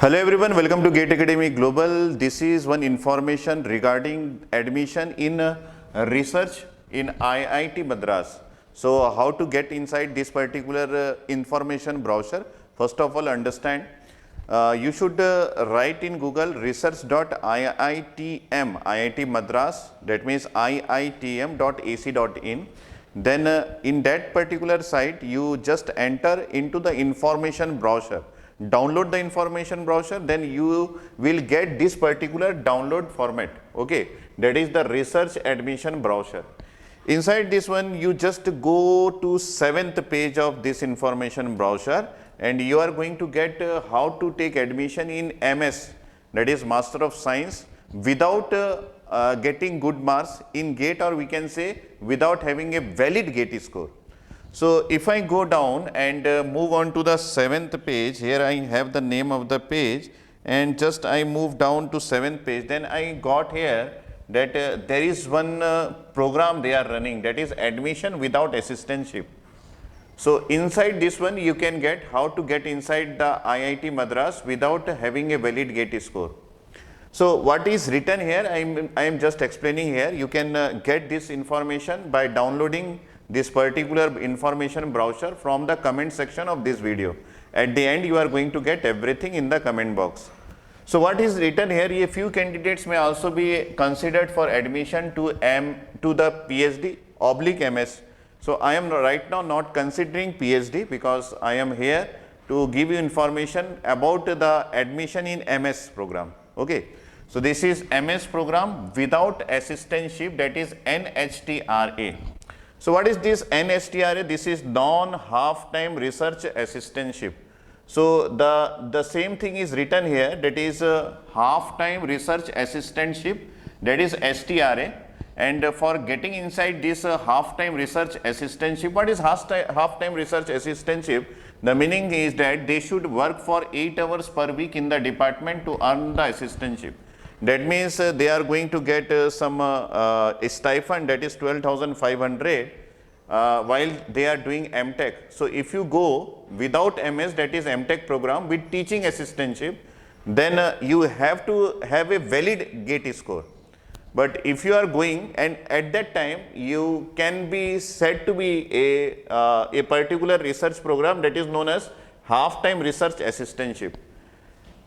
Hello everyone, welcome to GATE Academy Global. This is one information regarding admission in research in IIT Madras. So how to get inside this particular information brochure? First of all, understand you should write in Google research.iitm IIT Madras, that means iitm.ac.in. Then in that particular site you just enter into the information brochure, download the information brochure, then you will get this particular download format. Okay, that is the research admission brochure. Inside this one you just go to 7th page of this information brochure and you are going to get how to take admission in MS, that is Master of Science, without getting good marks in GATE, or we can say without having a valid GATE score. So if I go down and move on to the 7th page, here I have the name of the page and just I move down to 7th page, then I got here that there is one program they are running, that is admission without assistantship. So inside this one you can get how to get inside the IIT Madras without having a valid GATE score. So what is written here, I am just explaining here. You can get this information by downloading this particular information brochure from the comment section of this video. At the end you are going to get everything in the comment box. So what is written here, a few candidates may also be considered for admission to the PhD/MS. So I am right now not considering PhD because I am here to give you information about the admission in MS program. Okay, so this is MS program without assistantship, that is NHTRA. So what is this NHTRA? This is non-half-time research assistantship. So the same thing is written here, that is half-time research assistantship, that is STRA. And for getting inside this half-time research assistantship, what is half-time research assistantship? The meaning is that they should work for 8 hours per week in the department to earn the assistantship. That means they are going to get some stipend, that is 12,500 while they are doing MTech. So if you go without MS, that is MTech program, with teaching assistantship, then you have to have a valid GATE score. But if you are going, and at that time you can be said to be a particular research program that is known as half-time research assistantship.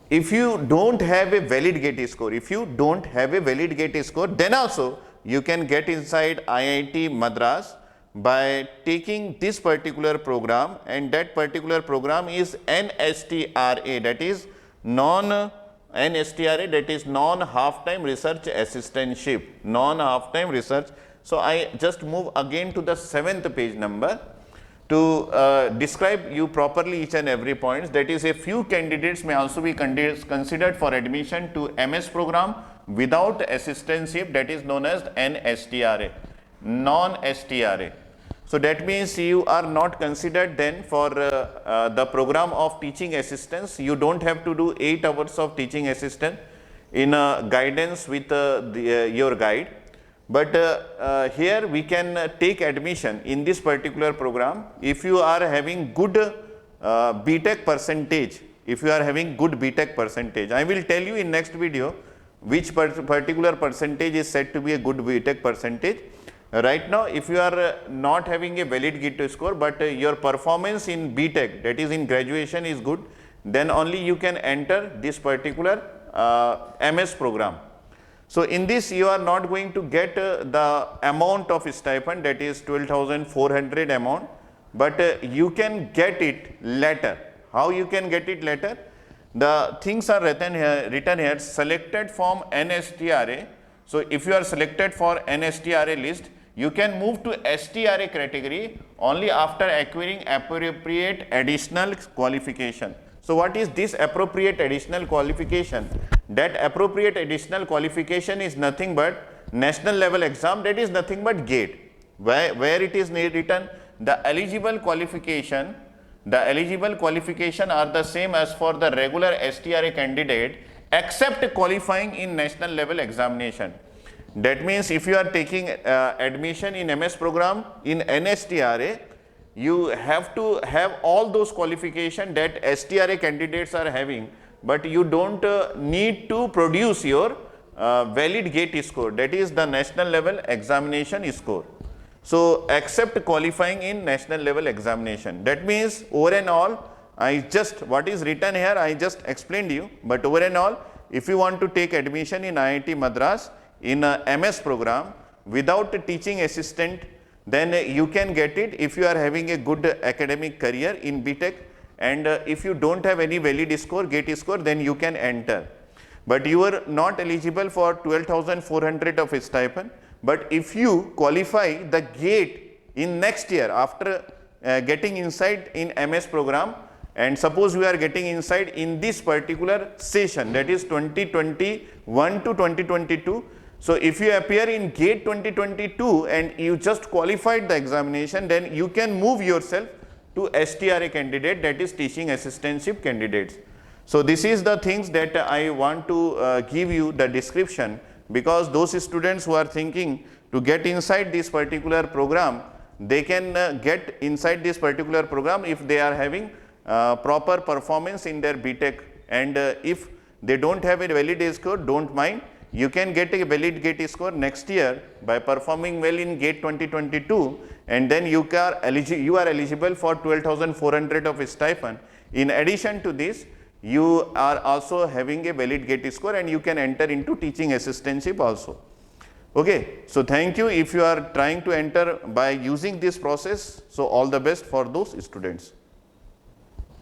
If you don't have a valid GATE score, then also you can get inside IIT Madras by taking this particular program, and that particular program is NHTRA, that is non-half-time research assistantship, non-half-time research. So I just move again to the 7th page number to describe you properly each and every point. That is, a few candidates may also be considered for admission to MS program without assistantship, that is known as NHTRA, non-STRA. So that means you are not considered then for the program of teaching assistance. You don't have to do 8 hours of teaching assistant in guidance with your guide. But here we can take admission in this particular program if you are having good BTech percentage. I will tell you in next video which particular percentage is said to be a good BTech percentage. Right now, if you are not having a valid GATE score, but your performance in BTech, that is in graduation, is good, then only you can enter this particular MS program. So in this you are not going to get the amount of stipend, that is 12,400 amount, but you can get it later. How you can get it later? The things are written here, selected from NHTRA. So if you are selected for NHTRA list, you can move to STRA category only after acquiring appropriate additional qualification. So what is this appropriate additional qualification? That appropriate additional qualification is nothing but national level exam, that is nothing but GATE. Where it is written, the eligible qualification are the same as for the regular STRA candidate except qualifying in national level examination. That means if you are taking admission in MS program in NHTRA, you have to have all those qualifications that STRA candidates are having but you don't need to produce your valid GATE score, that is the national level examination score. So except qualifying in national level examination, that means over and all, I just, what is written here, I just explained you, but over and all, if you want to take admission in IIT Madras in a MS program without a teaching assistant, then you can get it if you are having a good academic career in BTech, and if you don't have any valid score, GATE score, then you can enter. But you are not eligible for 12,400 of stipend. But if you qualify the GATE in next year after getting inside in MS program, and suppose we are getting inside in this particular session, that is 2021 to 2022. So if you appear in GATE 2022 and you just qualified the examination, then you can move yourself to STRA candidate, that is teaching assistantship candidates. So this is the things that I want to give you the description, because those students who are thinking to get inside this particular program, they can get inside this particular program if they are having proper performance in their BTech, and if they don't have a valid score, don't mind, you can get a valid GATE score next year by performing well in GATE 2022, and then you are eligible for 12,400 of stipend. In addition to this, you are also having a valid GATE score and you can enter into teaching assistantship also. Okay, so thank you if you are trying to enter by using this process. So all the best for those students.